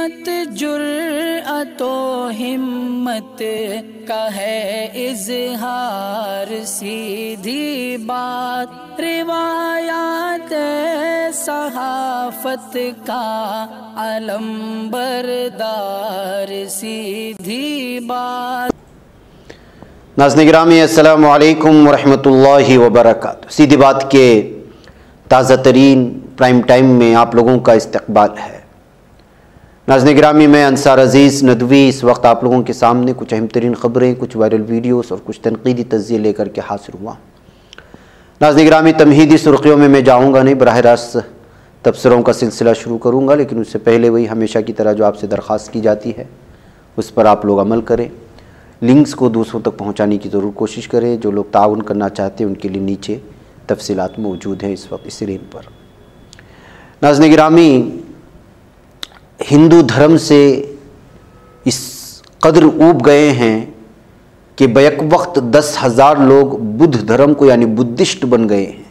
मत जुर्अतो हिम्मत का है इजहार, सीधी बात रिवायात सहाफत का अलंबरदार, सीधी बात। नाज़रीन गिरामी अस्सलामु अलैकुम वरहमतुल्लाहि वबरकातुहू। सीधी बात के ताज़ा तरीन प्राइम टाइम में आप लोगों का इस्तकबाल है। नाज़रीन गिरामी, मैं अंसार अज़ीज़ नदवी इस वक्त आप लोगों के सामने कुछ अहम तरीन ख़बरें, कुछ वायरल वीडियोस और कुछ तनकीदी तज़्ज़िये लेकर के हासिल हुआ। नाज़रीन गिरामी, तमहीदी सुर्खियों में मैं जाऊँगा नहीं, बराह रास्त तबसरों का सिलसिला शुरू करूँगा, लेकिन उससे पहले वही हमेशा की तरह जो आपसे दरख्वास्त की जाती है उस पर आप लोग अमल करें। लिंक्स को दूसरों तक पहुँचाने की ज़रूर कोशिश करें। जो लोग ताउन करना चाहते हैं उनके लिए नीचे तफसीलात मौजूद हैं इस वक्त स्क्रीन पर। नाज़रीन गिरामी, हिंदू धर्म से इस कदर ऊब गए हैं कि बैक वक्त 10,000 लोग बुद्ध धर्म को यानी बुद्धिस्ट बन गए हैं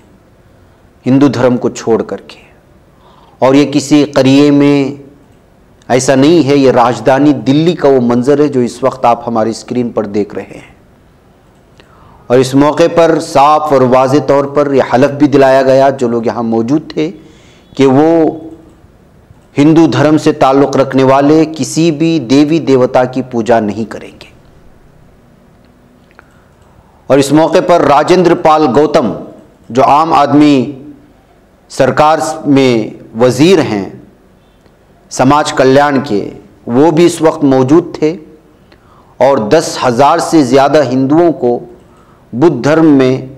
हिंदू धर्म को छोड़ करके। और ये किसी करिए में ऐसा नहीं है, ये राजधानी दिल्ली का वो मंजर है जो इस वक्त आप हमारी स्क्रीन पर देख रहे हैं। और इस मौके पर साफ और वाज़ेह तौर पर यह हलफ भी दिलाया गया जो लोग यहाँ मौजूद थे कि वो हिंदू धर्म से ताल्लुक़ रखने वाले किसी भी देवी देवता की पूजा नहीं करेंगे। और इस मौके पर राजेंद्र पाल गौतम जो आम आदमी सरकार में वज़ीर हैं समाज कल्याण के, वो भी इस वक्त मौजूद थे। और 10,000 से ज़्यादा हिंदुओं को बुद्ध धर्म में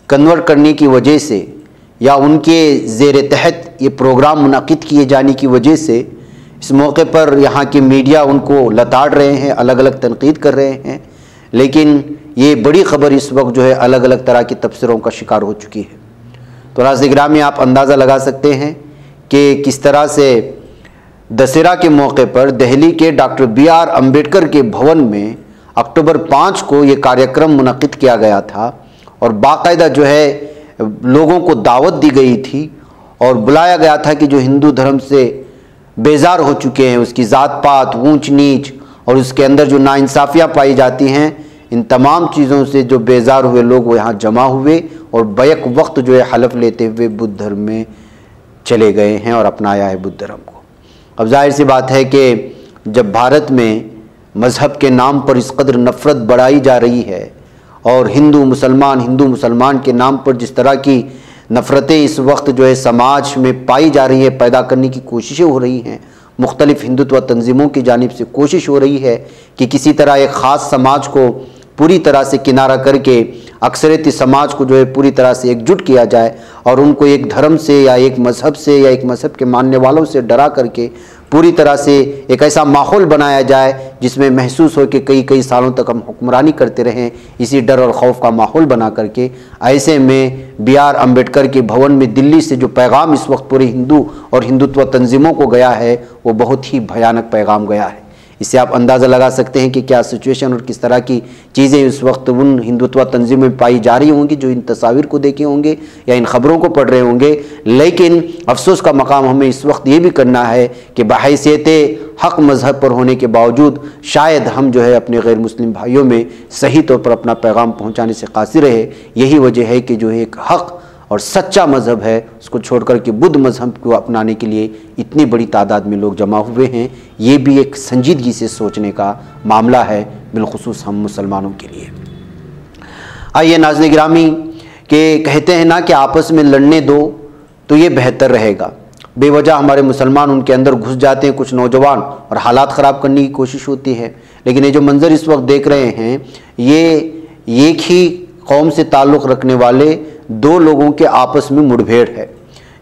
कन्वर्ट करने की वजह से या उनके ज़ेर तहत ये प्रोग्राम मुनक़िद किए जाने की वजह से इस मौके पर यहाँ के मीडिया उनको लताड़ रहे हैं, अलग अलग तनकीद कर रहे हैं। लेकिन ये बड़ी ख़बर इस वक्त जो है अलग अलग तरह की तबसरों का शिकार हो चुकी है। तो नाज़रीन गिरामी, आप अंदाज़ा लगा सकते हैं कि किस तरह से दशहरा के मौके पर दिल्ली के डॉक्टर BR अम्बेडकर के भवन में अक्टूबर 5 को ये कार्यक्रम मुनक़िद किया गया था। और बाकायदा जो है लोगों को दावत दी गई थी और बुलाया गया था कि जो हिंदू धर्म से बेजार हो चुके हैं, उसकी ज़ात पात, ऊंच नीच और उसके अंदर जो नाइंसाफ़ियाँ पाई जाती हैं, इन तमाम चीज़ों से जो बेजार हुए लोग वो यहाँ जमा हुए और बैक वक्त जो है हलफ लेते हुए बुद्ध धर्म में चले गए हैं और अपनाया है बुद्ध धर्म को। अब जाहिर सी बात है कि जब भारत में मज़हब के नाम पर इस कदर नफ़रत बढ़ाई जा रही है और हिंदू मुसलमान के नाम पर जिस तरह की नफ़रतें इस वक्त जो है समाज में पाई जा रही है, पैदा करने की कोशिशें हो रही हैं, मुख्तलिफ़ हिंदुत्व तंजीमों की जानिब से कोशिश हो रही है कि किसी तरह एक ख़ास समाज को पूरी तरह से किनारा करके अक्सरियती समाज को जो है पूरी तरह से एकजुट किया जाए और उनको एक धर्म से या एक मज़हब से या एक मज़हब के मानने वालों से डरा करके पूरी तरह से एक ऐसा माहौल बनाया जाए जिसमें महसूस हो कि कई सालों तक हम हुक्मरानी करते रहें, इसी डर और खौफ का माहौल बना करके। ऐसे में BR अम्बेडकर के भवन में दिल्ली से जो पैगाम इस वक्त पूरे हिंदू और हिंदुत्व तंजीमों को गया है वो बहुत ही भयानक पैगाम गया है। इससे आप अंदाज़ा लगा सकते हैं कि क्या सिचुएशन और किस तरह की चीज़ें इस वक्त उन हिंदुत्व तंजीमों में पाई जा रही होंगी जो इन तस्वीर को देखे होंगे या इन ख़बरों को पढ़ रहे होंगे। लेकिन अफसोस का मकाम हमें इस वक्त ये भी करना है कि बहैसियत हक़ मज़हब पर होने के बावजूद शायद हम जो है अपने गैर मुस्लिम भाइयों में सही तौर पर अपना पैगाम पहुँचाने से कासिर रहे। यही वजह है कि जो है एक हक़ और सच्चा मज़हब है उसको छोड़कर के बुद्ध मज़हब को अपनाने के लिए इतनी बड़ी तादाद में लोग जमा हुए हैं। ये भी एक संजीदगी से सोचने का मामला है, बिलखुसूस हम मुसलमानों के लिए। आइए नाज़रीन गिरामी, के कहते हैं ना कि आपस में लड़ने दो तो ये बेहतर रहेगा। बेवजह हमारे मुसलमान उनके अंदर घुस जाते हैं कुछ नौजवान और हालात ख़राब करने की कोशिश होती है। लेकिन ये जो मंज़र इस वक्त देख रहे हैं ये एक ही कौम से ताल्लुक़ रखने वाले दो लोगों के आपस में मुठभेड़ है।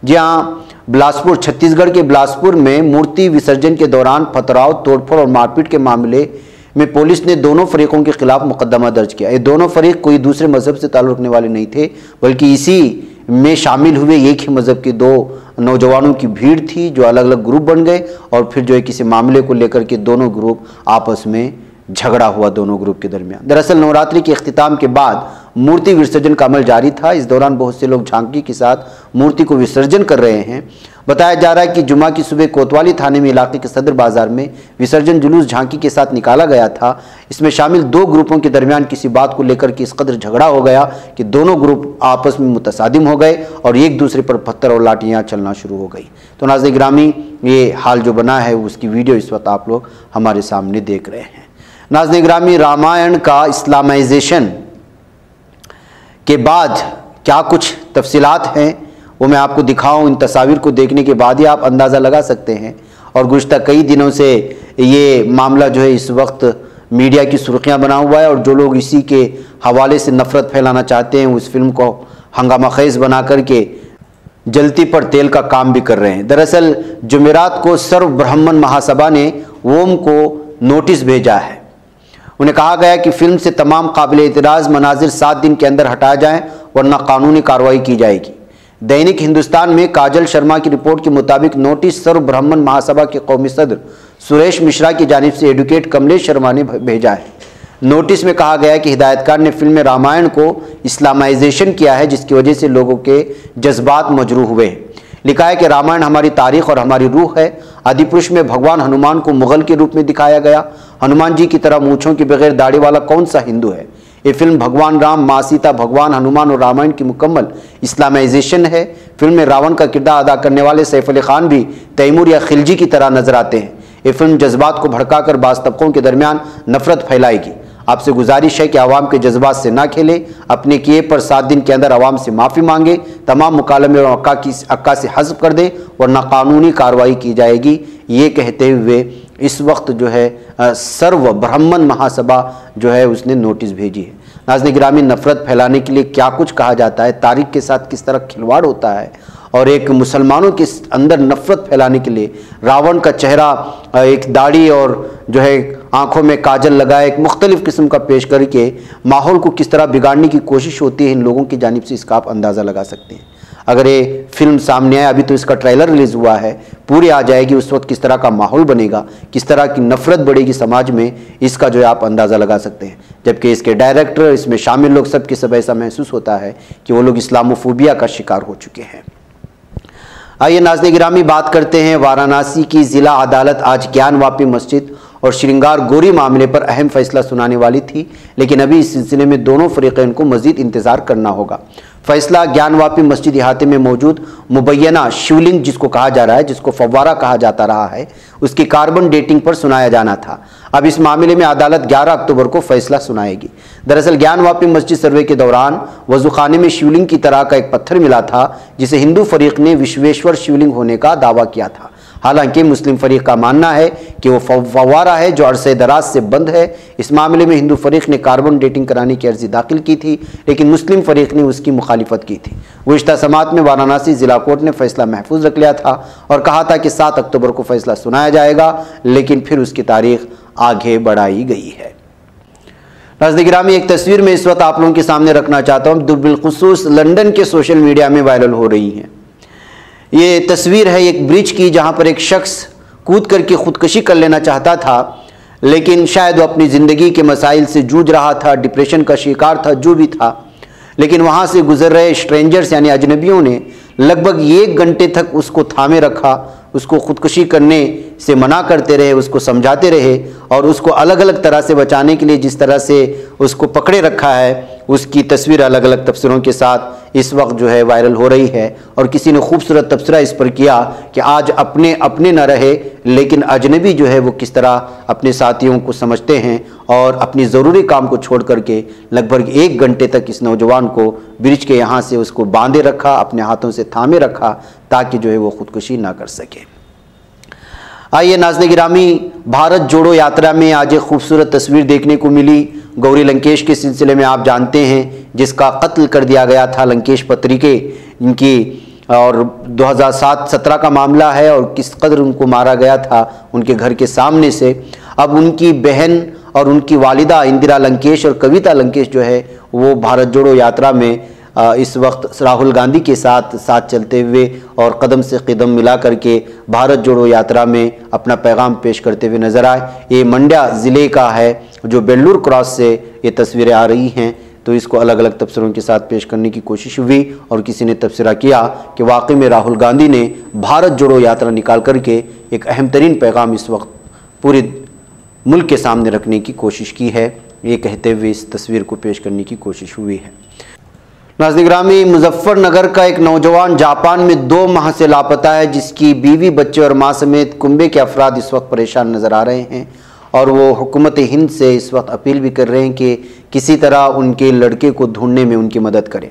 जी हाँ, बिलासपुर, छत्तीसगढ़ के बिलासपुर में मूर्ति विसर्जन के दौरान पथराव, तोड़फोड़ और मारपीट के मामले में पुलिस ने दोनों फरीकों के खिलाफ मुकदमा दर्ज किया। ये दोनों फरीक कोई दूसरे मज़हब से ताल्लुक़ रखने वाले नहीं थे, बल्कि इसी में शामिल हुए एक ही मज़हब के दो नौजवानों की भीड़ थी जो अलग अलग ग्रुप बन गए और फिर जो है किसी मामले को लेकर के दोनों ग्रुप आपस में झगड़ा हुआ दोनों ग्रुप के दरमियान। दरअसल नवरात्रि के अख्तिताम के बाद मूर्ति विसर्जन का अमल जारी था। इस दौरान बहुत से लोग झांकी के साथ मूर्ति को विसर्जन कर रहे हैं। बताया जा रहा है कि जुमा की सुबह कोतवाली थाने में इलाके के सदर बाजार में विसर्जन जुलूस झांकी के साथ निकाला गया था। इसमें शामिल दो ग्रुपों के दरमियान किसी बात को लेकर के इस कदर झगड़ा हो गया कि दोनों ग्रुप आपस में मुतसादिम हो गए और एक दूसरे पर पत्थर और लाठियां चलना शुरू हो गई। तो नाज़रीन गिरामी, ये हाल जो बना है उसकी वीडियो इस वक्त आप लोग हमारे सामने देख रहे हैं। नाज़रीन गिरामी, रामायण का इस्लामाइजेशन के बाद क्या कुछ तफसीलात हैं वो मैं आपको दिखाऊं। इन तस्वीर को देखने के बाद ही आप अंदाज़ा लगा सकते हैं। और गुज़श्ता कई दिनों से ये मामला जो है इस वक्त मीडिया की सुर्खियां बना हुआ है और जो लोग इसी के हवाले से नफ़रत फैलाना चाहते हैं उस फिल्म को हंगामा खेज़ बना करके जलती पर तेल का काम भी कर रहे हैं। दरअसल जुमेरात को सर्व ब्राह्मण महासभा ने ओम को नोटिस भेजा है। उन्हें कहा गया कि फिल्म से तमाम काबिल एतराज़ मनाजिर 7 दिन के अंदर हटाए जाएं वरना कानूनी कार्रवाई की जाएगी। दैनिक हिंदुस्तान में काजल शर्मा की रिपोर्ट के मुताबिक नोटिस सर्व ब्राह्मण महासभा के कौमी सदर सुरेश मिश्रा की जानिब से एडवोकेट कमलेश शर्मा ने भेजा है। नोटिस में कहा गया कि हिदायतकार ने फिल्म में रामायण को इस्लामाइजेशन किया है जिसकी वजह से लोगों के जज्बात मजरूह हुए हैं। लिखा है कि रामायण हमारी तारीख और हमारी रूह है। आदिपुरुष में भगवान हनुमान को मुगल के रूप में दिखाया गया। हनुमान जी की तरह मूंछों के बगैर दाढ़ी वाला कौन सा हिंदू है। ये फिल्म भगवान राम, माँ सीता, भगवान हनुमान और रामायण की मुकम्मल इस्लामाइजेशन है। फिल्म में रावण का किरदार अदा करने वाले सैफ अली खान भी तैमूर या खिलजी की तरह नजर आते हैं। ये फिल्म जज्बात को भड़काकर बाज़ तबकों के दरमियान नफरत फैलाएगी। आपसे गुजारिश है कि आवाम के जज्बात से ना खेले, अपने किए पर 7 दिन के अंदर आवाम से माफ़ी मांगे, तमाम मुकालमे और अक्का से हज़फ कर दे वरना कानूनी कार्रवाई की जाएगी। ये कहते हुए इस वक्त जो है सर्व ब्राह्मण महासभा जो है उसने नोटिस भेजी है। नाज़रीन गिरामी, नफ़रत फैलाने के लिए क्या कुछ कहा जाता है, तारीख के साथ किस तरह खिलवाड़ होता है और एक मुसलमानों के अंदर नफ़रत फैलाने के लिए रावण का चेहरा, एक दाढ़ी और जो है आंखों में काजल लगाए एक मुख्तलिफ किस्म का पेश करके माहौल को किस तरह बिगाड़ने की कोशिश होती है इन लोगों की जानिब से, इसका आप अंदाज़ा लगा सकते हैं। अगर ये फिल्म सामने आए, अभी तो इसका ट्रेलर रिलीज़ हुआ है, पूरी आ जाएगी उस वक्त किस तरह का माहौल बनेगा, किस तरह की नफ़रत बढ़ेगी समाज में, इसका जो है आप अंदाज़ा लगा सकते हैं। जबकि इसके डायरेक्टर, इसमें शामिल लोग सब के सब ऐसा महसूस होता है कि वो लोग इस्लामोफोबिया का शिकार हो चुके हैं। आइए नाज़रीन गिरामी, बात करते हैं वाराणसी की ज़िला अदालत आज ज्ञानवापी मस्जिद और श्रृंगार गोरी मामले पर अहम फैसला सुनाने वाली थी, लेकिन अभी इस सिलसिले में दोनों फरीक़ैन को मज़ीद इंतज़ार करना होगा। फैसला ज्ञानवापी मस्जिद इहाते में मौजूद मुबैना शिवलिंग जिसको कहा जा रहा है, जिसको फव्वारा कहा जाता रहा है, उसकी कार्बन डेटिंग पर सुनाया जाना था। अब इस मामले में अदालत 11 अक्टूबर को फैसला सुनाएगी। दरअसल ज्ञानवापी मस्जिद सर्वे के दौरान वज़ूखाने में शिवलिंग की तरह का एक पत्थर मिला था जिसे हिंदू फरीक ने विश्वेश्वर शिवलिंग होने का दावा किया था। हालांकि मुस्लिम फरीक का मानना है कि वो फव्वारा है जो अरसे दराज से बंद है। इस मामले में हिंदू फरीक ने कार्बन डेटिंग कराने की अर्जी दाखिल की थी, लेकिन मुस्लिम फरीक ने उसकी मुखालिफत की थी। गुज़िश्ता समात में वाराणसी जिला कोर्ट ने फैसला महफूज रख लिया था और कहा था कि 7 अक्टूबर को फैसला सुनाया जाएगा, लेकिन फिर उसकी तारीख आगे बढ़ाई गई है। नाज़रीन गिरामी, एक तस्वीर में इस वक्त आप लोगों के सामने रखना चाहता हूँ, बिलखुसूस लंदन के सोशल मीडिया में वायरल हो रही है। ये तस्वीर है एक ब्रिज की जहाँ पर एक शख्स कूद करके खुदकशी कर लेना चाहता था, लेकिन शायद वो अपनी ज़िंदगी के मसाइल से जूझ रहा था, डिप्रेशन का शिकार था, जो भी था, लेकिन वहाँ से गुजर रहे स्ट्रेंजर्स यानी अजनबियों ने लगभग 1 घंटे तक उसको थामे रखा, उसको खुदकुशी करने से मना करते रहे, उसको समझाते रहे और उसको अलग अलग तरह से बचाने के लिए जिस तरह से उसको पकड़े रखा है उसकी तस्वीर अलग अलग तफसीरों के साथ इस वक्त जो है वायरल हो रही है। और किसी ने खूबसूरत तबसरा इस पर किया कि आज अपने अपने न रहे, लेकिन अजनबी जो है वो किस तरह अपने साथियों को समझते हैं और अपनी ज़रूरी काम को छोड़ करके लगभग 1 घंटे तक इस नौजवान को ब्रिज के यहाँ से उसको बांधे रखा, अपने हाथों से थामे रखा ताकि जो है वो खुदकुशी ना कर सके। आइए नाज़रीन गिरामी, भारत जोड़ो यात्रा में आज एक खूबसूरत तस्वीर देखने को मिली। गौरी लंकेश के सिलसिले में आप जानते हैं जिसका कत्ल कर दिया गया था लंकेश पत्रिके इनकी, और 2007-17 का मामला है और किस कदर उनको मारा गया था उनके घर के सामने से। अब उनकी बहन और उनकी वालिदा इंदिरा लंकेश और कविता लंकेश जो है वो भारत जोड़ो यात्रा में इस वक्त राहुल गांधी के साथ चलते हुए और कदम से कदम मिला करके भारत जोड़ो यात्रा में अपना पैगाम पेश करते हुए नजर आए। ये मंड्या ज़िले का है जो बेल्लूर क्रॉस से ये तस्वीरें आ रही हैं। तो इसको अलग अलग तबसरों के साथ पेश करने की कोशिश हुई और किसी ने तबसरा किया कि वाकई में राहुल गांधी ने भारत जोड़ो यात्रा निकाल करके एक अहम तरीन पैगाम इस वक्त पूरे मुल्क के सामने रखने की कोशिश की है, ये कहते हुए इस तस्वीर को पेश करने की कोशिश हुई है। नाज़रीन गिरामी, मुजफ्फरनगर का एक नौजवान जापान में 2 माह से लापता है, जिसकी बीवी, बच्चे और माँ समेत कुंबे के अफराद इस वक्त परेशान नज़र आ रहे हैं और वो हुकूमत हिंद से इस वक्त अपील भी कर रहे हैं कि किसी तरह उनके लड़के को ढूंढने में उनकी मदद करें।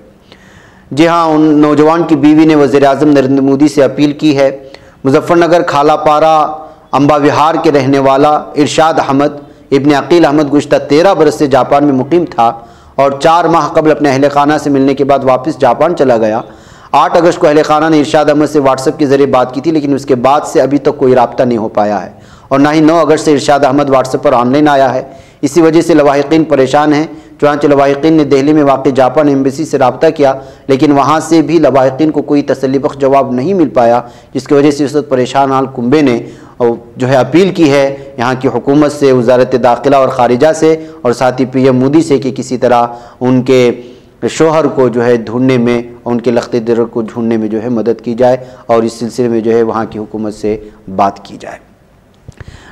जी हाँ, उन नौजवान की बीवी ने वज़ीर-ए-आज़म नरेंद्र मोदी से अपील की है। मुजफ्फरनगर खालापारा अम्बा विहार के रहने वाला इरशाद अहमद इब्न अकील अहमद गुज़श्ता 13 बरस से जापान में मुकीम था और 4 माह कबल अपने अहल खाना से मिलने के बाद वापस जापान चला गया। 8 अगस्त को अहल खाना ने इरशाद अहमद से व्हाट्सएप के ज़रिए बात की थी, लेकिन उसके बाद से अभी तक कोई राब्ता नहीं हो पाया है और ना ही 9 अगस्त से इरशाद अहमद व्हाट्सएप पर ऑनलाइन आया है। इसी वजह से लवाहिकीन परेशान हैं। चुनांचे लवाहिकीन ने दिल्ली में वाक़ जापान एम्बेसी से रब्ता किया, लेकिन वहाँ से भी लवाहिकीन को कोई तसल्लीबख्श जवाब नहीं मिल पाया, जिसकी वजह से इस वक्त परेशान हाल कुंबे ने जो है अपील की है यहाँ की हुकूमत से, वज़ारत दाखिला और ख़ारिजा से और साथ ही PM मोदी से कि किसी तरह उनके शोहर को जो है ढूंढने में, उनके लख्ते दर को ढूंढने में जो है मदद की जाए और इस सिलसिले में जो है वहाँ की हुकूमत से बात की जाए।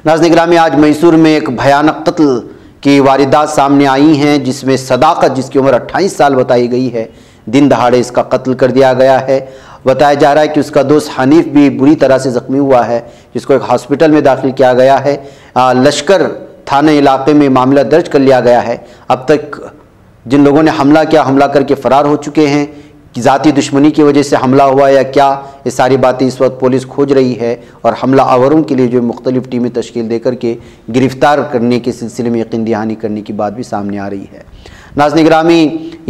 नाज़रीन गिरामी, आज मैसूर में एक भयानक कत्ल की वारदात सामने आई हैं, जिसमें सदाकत, जिसकी उम्र 28 साल बताई गई है, दिन दहाड़े इसका कत्ल कर दिया गया है। बताया जा रहा है कि उसका दोस्त हनीफ भी बुरी तरह से ज़ख्मी हुआ है, जिसको एक हॉस्पिटल में दाखिल किया गया है। लश्कर थाने इलाके में मामला दर्ज कर लिया गया है। अब तक जिन लोगों ने हमला किया, हमला करके फ़रार हो चुके हैं। कि ज़ाती दुश्मनी की वजह से हमला हुआ या क्या, ये सारी बातें इस वक्त पुलिस खोज रही है और हमला आवरों के लिए जो मुख्तलिफ़ टीमें तश्कील दे करके गिरफ़्तार करने के सिलसिले में यकीन दहानी करने की बात भी सामने आ रही है। नाज़रीन गिरामी,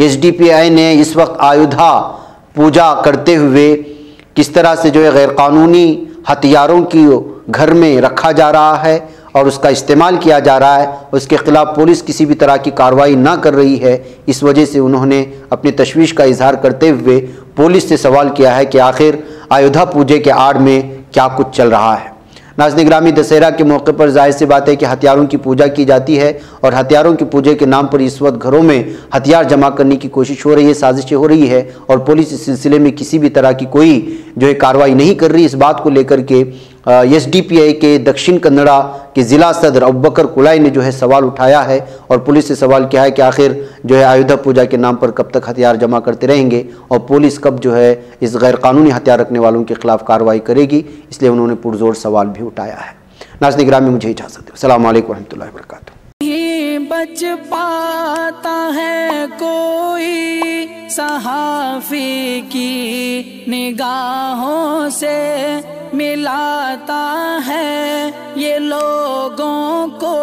SDPI ने इस वक्त आयुधा पूजा करते हुए किस तरह से जो है गैरकानूनी हथियारों की घर में रखा जा रहा है और उसका इस्तेमाल किया जा रहा है, उसके ख़िलाफ़ पुलिस किसी भी तरह की कार्रवाई ना कर रही है। इस वजह से उन्होंने अपनी तशवीश का इजहार करते हुए पुलिस से सवाल किया है कि आखिर आयुधा पूजे के आड़ में क्या कुछ चल रहा है। नाज़रीन गिरामी, दशहरा के मौके पर जाहिर सी बात है कि हथियारों की पूजा की जाती है और हथियारों की पूजा के नाम पर इस वक्त घरों में हथियार जमा करने की कोशिश हो रही है, साजिशें हो रही है और पुलिस इस सिलसिले में किसी भी तरह की कोई जो है कार्रवाई नहीं कर रही। इस बात को लेकर के SDPI के दक्षिण कन्नड़ा के ज़िला सदर अबूबकर कुलाई ने जो है सवाल उठाया है और पुलिस से सवाल किया है कि आखिर जो है आयुधा पूजा के नाम पर कब तक हथियार जमा करते रहेंगे और पुलिस कब जो है इस गैरकानूनी हथियार रखने वालों के खिलाफ कार्रवाई करेगी। इसलिए उन्होंने पुरजोर सवाल भी उठाया है। नाज़रीन गिरामी, मुझे इजाज़त दो। अस्सलामु अलैकुम रहमतुल्लाहि व बरकातुहू। बच पाता है कोई सहाफ़ी की निगाहों से, मिलाता है ये लोगों को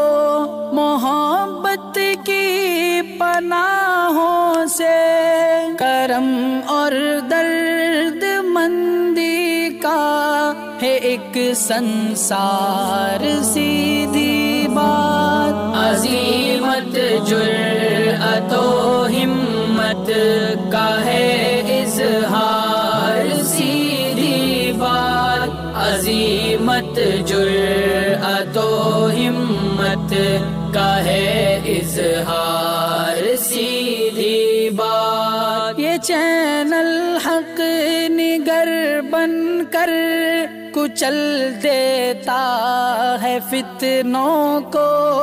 मोहब्बत की पनाहों से। करम और दर्द मंदी का है एक संसार, सीधी बात अज़ीमत जुर्अतो हिम्मत का है इज़हार, सीधी बात अज़ीमत जुर्अतो हिम्मत का है इज़हार, सीधी बात। ये चैनल हक निगर बनकर कुचल देता है फितनों को।